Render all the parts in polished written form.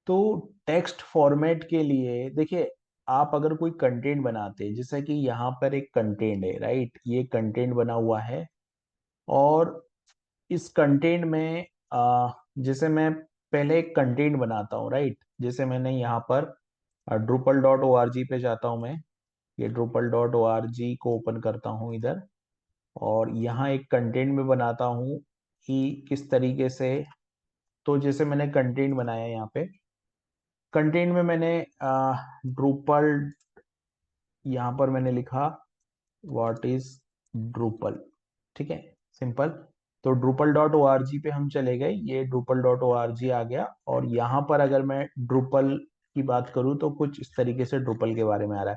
तो text format के लिए देखिए, आप अगर कोई कंटेंट बनाते हैं, जैसा कि यहाँ पर एक कंटेंट है, राइट, ये कंटेंट बना हुआ है। और इस कंटेंट में जैसे मैं पहले एक कंटेंट बनाता हूँ, राइट, जैसे मैंने यहाँ पर drupal.org पे जाता हूँ मैं। ये drupal.org को ओपन करता हूँ इधर, और यहाँ एक कंटेंट में बनाता हूँ कि किस तरीके से। तो जैसे मैंने कंटेंट बनाया यहाँ पे, कंटेंट में मैंने ड्रूपल, यहाँ पर मैंने लिखा व्हाट इज ड्रूपल। ठीक है, सिंपल। तो drupal.org पे हम चले गए, ये drupal.org आ गया। और यहाँ पर अगर मैं ड्रूपल की बात करूँ तो कुछ इस तरीके से ड्रूपल के बारे में आ रहा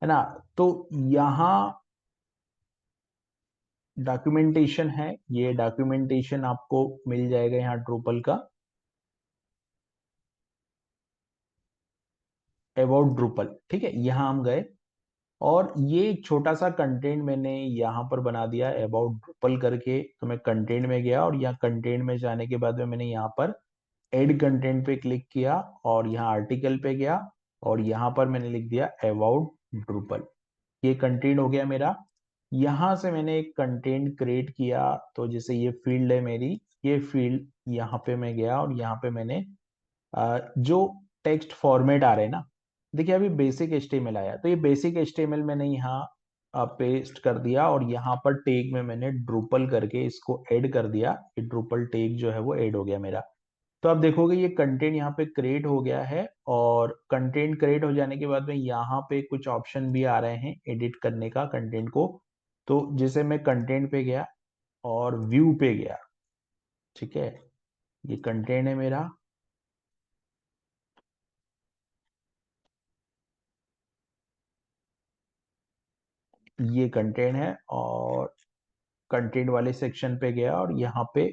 है ना। तो यहाँ डॉक्यूमेंटेशन है, ये डॉक्यूमेंटेशन आपको मिल जाएगा यहाँ ड्रूपल का, अबाउट ड्रूपल। ठीक है, यहाँ हम गए, और ये एक छोटा सा कंटेंट मैंने यहाँ पर बना दिया अबाउट ड्रूपल करके। तो मैं कंटेंट में गया, और यहाँ कंटेंट में जाने के बाद में मैंने यहाँ पर एड कंटेंट पे क्लिक किया, और यहाँ आर्टिकल पे गया, और यहाँ पर मैंने लिख दिया अबाउट ड्रूपल। ये कंटेंट हो गया मेरा। यहाँ से मैंने एक कंटेंट क्रिएट किया, तो जैसे ये फील्ड है मेरी, ये फील्ड यहाँ पे मैं गया, और यहाँ पे मैंने जो टेक्स्ट फॉर्मेट आ रहे हैं ना, देखिए अभी बेसिक एचटीएमएल आया, तो ये बेसिक एचटीएमएल मैंने यहाँ पेस्ट कर दिया, और यहाँ पर टैग में मैंने ड्रूपल करके इसको ऐड कर दिया। ये ड्रूपल टैग जो है वो ऐड हो गया मेरा। तो आप देखोगे ये कंटेंट यहाँ पे क्रिएट हो गया है, और कंटेंट क्रिएट हो जाने के बाद में यहाँ पे कुछ ऑप्शन भी आ रहे हैं एडिट करने का कंटेंट को। तो जैसे मैं कंटेंट पे गया और व्यू पे गया, ठीक है, ये कंटेंट है मेरा, ये कंटेंट है, और कंटेंट वाले सेक्शन पे गया, और यहाँ पे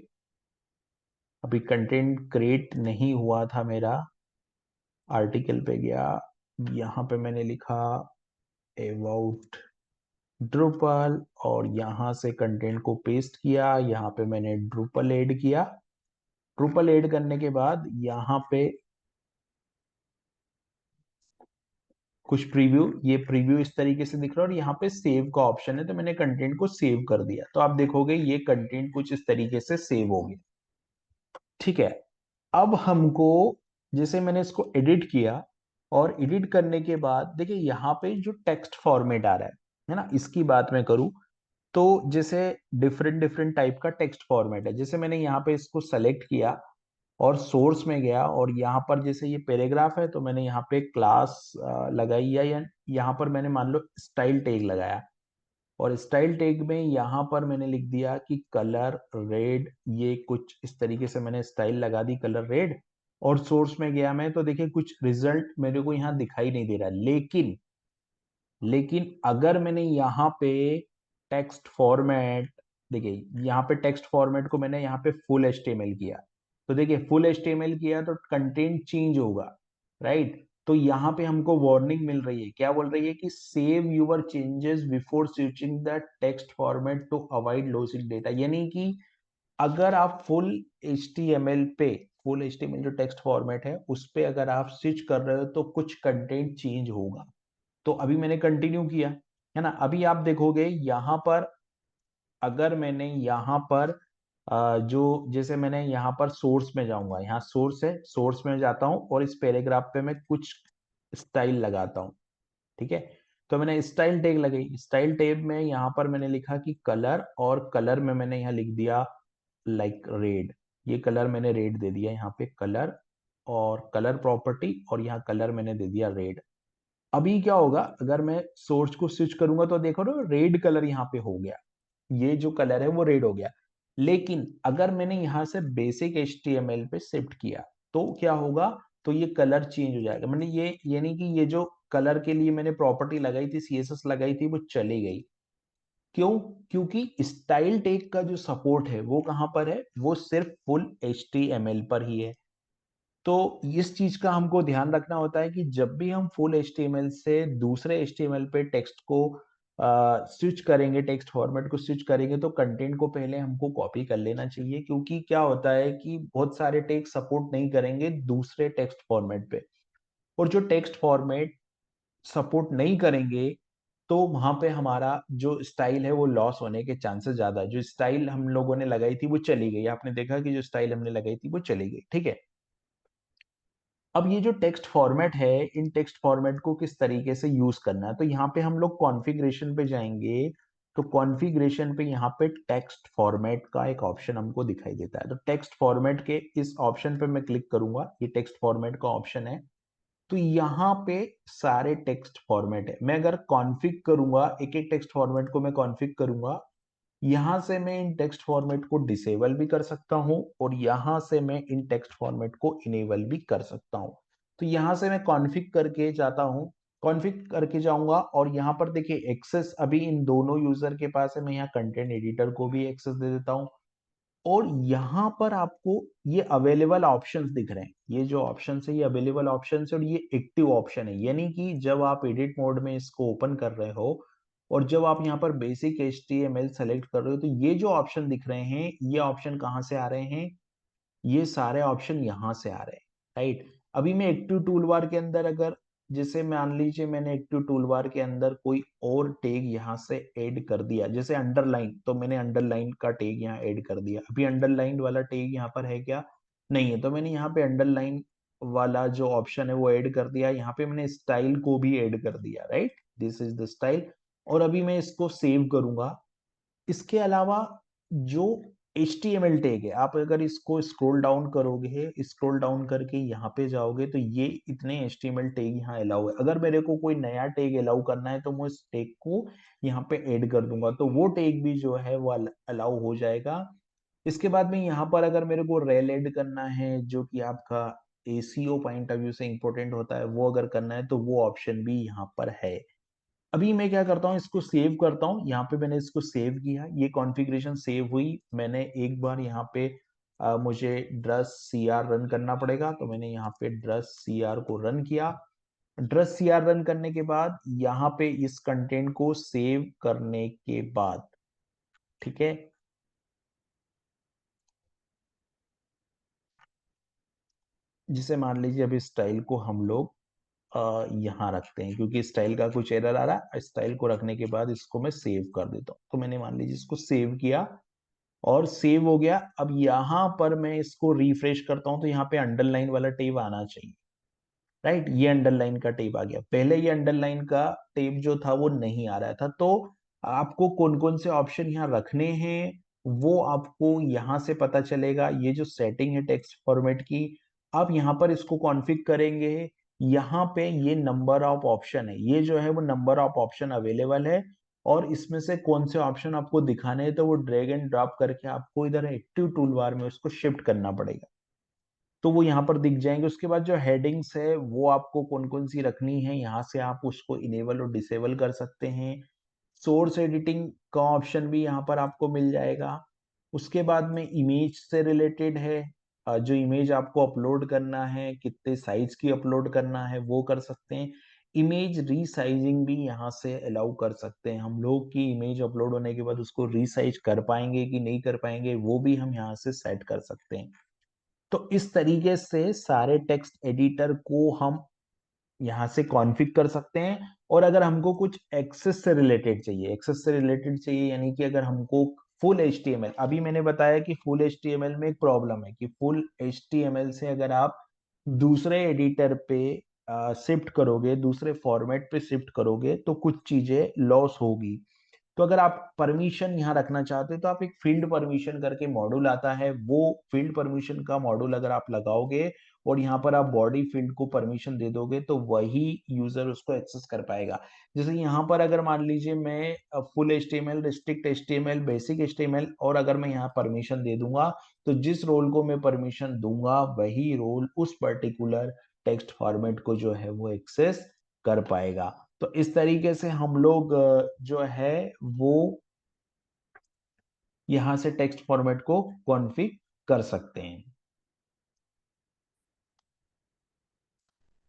अभी कंटेंट क्रिएट नहीं हुआ था मेरा, आर्टिकल पे गया, यहाँ पे मैंने लिखा अबाउट ड्रूपल, और यहाँ से कंटेंट को पेस्ट किया, यहाँ पे मैंने ड्रूपल ऐड किया। ड्रूपल ऐड करने के बाद यहाँ पे कुछ प्रीव्यू, ये प्रीव्यू इस तरीके से दिख रहा है, और यहाँ पे सेव का ऑप्शन है, तो मैंने कंटेंट को सेव कर दिया। तो आप देखोगे ये कंटेंट कुछ इस तरीके से सेव हो गया। ठीक है, अब हमको, जैसे मैंने इसको एडिट किया, और एडिट करने के बाद देखिए यहाँ पे जो टेक्स्ट फॉर्मेट आ रहा है ना, इसकी बात मैं करूँ तो जैसे डिफरेंट डिफरेंट टाइप का टेक्स्ट फॉर्मेट है। जैसे मैंने यहाँ पे इसको सेलेक्ट किया, और सोर्स में गया, और यहाँ पर जैसे ये पैराग्राफ है, तो मैंने यहाँ पे क्लास लगाई, या यहाँ पर मैंने मान लो स्टाइल टैग लगाया, और स्टाइल टैग में यहाँ पर मैंने लिख दिया कि कलर रेड, ये कुछ इस तरीके से मैंने स्टाइल लगा दी, कलर रेड। और सोर्स में गया मैं, तो देखिए कुछ रिजल्ट मेरे को यहाँ दिखाई नहीं दे रहा, लेकिन अगर मैंने यहाँ पे टेक्स्ट फॉर्मेट, देखिए यहाँ पे टेक्स्ट फॉर्मेट को मैंने यहाँ पे फुल एचटीएमएल किया, तो देखिए फुल एचटीएमएल किया तो कंटेंट चेंज होगा, राइट। तो यहाँ पे हमको वार्निंग मिल रही है, क्या बोल रही है कि save your changes before switching the text format to avoid losing data. यानी कि अगर आप फुल एचटीएमएल जो टेक्स्ट फॉर्मेट है उस पे अगर आप स्विच कर रहे हो तो कुछ कंटेंट चेंज होगा। तो अभी मैंने कंटिन्यू किया, है ना। अभी आप देखोगे यहाँ पर, अगर मैंने यहाँ पर जो, जैसे मैंने यहाँ पर सोर्स में जाऊंगा, यहाँ सोर्स है, सोर्स में जाता हूँ, और इस पैराग्राफ पे मैं कुछ स्टाइल लगाता हूँ, ठीक है। तो मैंने स्टाइल टैग लगाई, स्टाइल टैग में यहाँ पर मैंने लिखा कि कलर, और कलर में मैंने यहाँ लिख दिया लाइक रेड, ये कलर मैंने रेड दे दिया यहाँ पे, कलर और कलर प्रॉपर्टी, और यहाँ कलर मैंने दे दिया रेड। अभी क्या होगा, अगर मैं सोर्स को स्विच करूंगा तो देखो ना, रेड कलर यहाँ पे हो गया, ये जो कलर है वो रेड हो गया। लेकिन अगर मैंने यहाँ से बेसिक एचटीएमएल पे शिफ्ट किया तो क्या होगा, तो ये कलर चेंज हो जाएगा। मैंने ये, यानी कि ये जो कलर के लिए मैंने प्रॉपर्टी लगाई थी, सीएसएस लगाई थी, वो चली गई। क्यों? क्योंकि स्टाइल टैग का जो सपोर्ट है वो कहां पर है, वो सिर्फ फुल एचटीएमएल पर ही है। तो इस चीज का हमको ध्यान रखना होता है कि जब भी हम फुल एचटीएमएल से दूसरे एचटीएमएल पे टेक्स्ट को स्विच करेंगे, टेक्स्ट फॉर्मेट को स्विच करेंगे, तो कंटेंट को पहले हमको कॉपी कर लेना चाहिए, क्योंकि क्या होता है कि बहुत सारे टेक्स्ट सपोर्ट नहीं करेंगे दूसरे टेक्स्ट फॉर्मेट पे, और जो टेक्स्ट फॉर्मेट सपोर्ट नहीं करेंगे तो वहां पे हमारा जो स्टाइल है वो लॉस होने के चांसेस ज्यादा है। जो स्टाइल हम लोगों ने लगाई थी वो चली गई, आपने देखा कि जो स्टाइल हमने लगाई थी वो चली गई, ठीक है। अब ये जो टेक्स्ट फॉर्मेट है, इन टेक्स्ट फॉर्मेट को किस तरीके से यूज करना है, तो यहाँ पे हम लोग कॉन्फ़िगरेशन पे जाएंगे। तो कॉन्फ़िगरेशन पे यहाँ पे टेक्स्ट फॉर्मेट का एक ऑप्शन हमको दिखाई देता है, तो टेक्स्ट फॉर्मेट के इस ऑप्शन पे मैं क्लिक करूंगा, ये टेक्स्ट फॉर्मेट का ऑप्शन है। तो यहाँ पे सारे टेक्स्ट फॉर्मेट है, मैं अगर कॉन्फ़िग करूंगा, एक एक टेक्स्ट फॉर्मेट को मैं कॉन्फ़िग करूंगा, यहां से मैं इन टेक्स्ट फॉर्मेट को डिसेबल भी कर सकता हूं, और यहां से मैं इन टेक्स्ट फॉर्मेट को इनेबल भी कर सकता हूं। तो यहां से मैं कॉन्फ़िग करके जाता हूं, कॉन्फ़िग करके जाऊंगा, और यहां पर देखिए एक्सेस अभी इन दोनों यूजर के पास है, मैं यहाँ कंटेंट एडिटर को भी एक्सेस दे देता हूं। और यहाँ पर आपको ये अवेलेबल ऑप्शंस दिख रहे हैं, ये जो ऑप्शन है ये अवेलेबल ऑप्शन है, और ये एक्टिव ऑप्शन है, यानी कि जब आप एडिट मोड में इसको ओपन कर रहे हो और जब आप यहाँ पर बेसिक HTML सेलेक्ट कर रहे हो, तो ये जो ऑप्शन दिख रहे हैं, ये ऑप्शन कहाँ से आ रहे हैं, ये सारे ऑप्शन यहाँ से आ रहे हैं, राइट। अभी मैं एक्टिव टूल बार के अंदर अगर, जैसे मान लीजिए मैंने एक्टिव टूल बार के अंदर कोई और टैग यहाँ से ऐड कर दिया, जैसे अंडरलाइन, तो मैंने अंडरलाइन का टैग यहाँ ऐड कर दिया, अभी अंडरलाइन वाला टैग यहाँ पर है क्या, नहीं है, तो मैंने यहाँ पे अंडरलाइन वाला जो ऑप्शन है वो ऐड कर दिया, यहाँ पे मैंने स्टाइल को भी ऐड कर दिया, right, this is the style. और अभी मैं इसको सेव करूंगा। इसके अलावा जो HTML टैग है, आप अगर इसको स्क्रॉल डाउन करोगे, स्क्रॉल डाउन करके यहाँ पे जाओगे, तो ये इतने HTML टैग यहाँ अलाउ है। अगर मेरे को कोई नया टैग अलाउ करना है तो मैं इस टैग को यहाँ पे ऐड कर दूंगा, तो वो टैग भी जो है वो अलाउ हो जाएगा। इसके बाद में यहाँ पर अगर मेरे को रेल ऐड करना है, जो कि आपका ACO पॉइंट ऑफ व्यू से इंपॉर्टेंट होता है, वो अगर करना है तो वो ऑप्शन भी यहाँ पर है। अभी मैं क्या करता हूँ, इसको सेव करता हूँ, यहाँ पे मैंने इसको सेव किया, ये कॉन्फ़िगरेशन सेव हुई, मैंने एक बार यहाँ पे मुझे ड्रस CR रन करना पड़ेगा, तो मैंने यहाँ पे ड्रस CR को रन किया। ड्रस CR रन करने के बाद यहाँ पे इस कंटेंट को सेव करने के बाद, ठीक है, जिसे मान लीजिए अभी स्टाइल को हम लोग यहाँ रखते हैं, क्योंकि स्टाइल का कुछ एरर आ रहा है, स्टाइल को रखने के बाद इसको मैं सेव कर देता हूँ, तो मैंने मान लीजिए इसको सेव किया और सेव हो गया। अब यहाँ पर मैं इसको रिफ्रेश करता हूँ, तो यहाँ पे अंडरलाइन वाला टेब आना चाहिए, राइट, ये अंडरलाइन का टेब आ गया, पहले ये अंडरलाइन का टेब जो था वो नहीं आ रहा था। तो आपको कौन कौन से ऑप्शन यहाँ रखने हैं वो आपको यहाँ से पता चलेगा, ये जो सेटिंग है टेक्स्ट फॉर्मेट की, आप यहाँ पर इसको कॉन्फ़िग करेंगे, यहाँ पे ये नंबर ऑफ ऑप्शन है, ये जो है वो नंबर ऑफ ऑप्शन अवेलेबल है, और इसमें से कौन से ऑप्शन आपको दिखाने हैं तो वो ड्रैग एंड ड्रॉप करके आपको इधर एक्टिव टूल बार में उसको शिफ्ट करना पड़ेगा, तो वो यहाँ पर दिख जाएंगे। उसके बाद जो हेडिंग्स है वो आपको कौन कौन सी रखनी है, यहाँ से आप उसको इनेबल और डिसेबल कर सकते हैं। सोर्स एडिटिंग का ऑप्शन भी यहाँ पर आपको मिल जाएगा। उसके बाद में इमेज से रिलेटेड है, जो इमेज आपको अपलोड करना है, कितने साइज की अपलोड करना है वो कर सकते हैं। इमेज रीसाइजिंग भी यहाँ से अलाउ कर सकते हैं हम लोग, की इमेज अपलोड होने के बाद उसको रीसाइज कर पाएंगे कि नहीं कर पाएंगे, वो भी हम यहाँ से सेट कर सकते हैं। तो इस तरीके से सारे टेक्स्ट एडिटर को हम यहाँ से कॉन्फ़िग कर सकते हैं। और अगर हमको कुछ एक्सेस से रिलेटेड चाहिए, एक्सेस से रिलेटेड चाहिए यानी कि अगर हमको फुल HTML, अभी मैंने बताया कि फुल HTML में एक प्रॉब्लम है कि फुल HTML से अगर आप दूसरे एडिटर पे शिफ्ट करोगे, दूसरे फॉर्मेट पे शिफ्ट करोगे, तो कुछ चीजें लॉस होगी। तो अगर आप परमिशन यहाँ रखना चाहते हो तो आप एक फील्ड परमिशन करके मॉड्यूल आता है, वो फील्ड परमिशन का मॉड्यूल अगर आप लगाओगे और यहाँ पर आप बॉडी फील्ड को परमिशन दे दोगे, तो वही यूजर उसको एक्सेस कर पाएगा। जैसे यहाँ पर अगर मान लीजिए मैं full HTML, restrict HTML, basic HTML, और अगर मैं यहाँ परमिशन दे दूंगा, तो जिस रोल को मैं परमिशन दूंगा वही रोल उस पर्टिकुलर टेक्स्ट फॉर्मेट को जो है वो एक्सेस कर पाएगा। तो इस तरीके से हम लोग जो है वो यहाँ से टेक्स्ट फॉर्मेट को कॉन्फ़िग कर सकते हैं।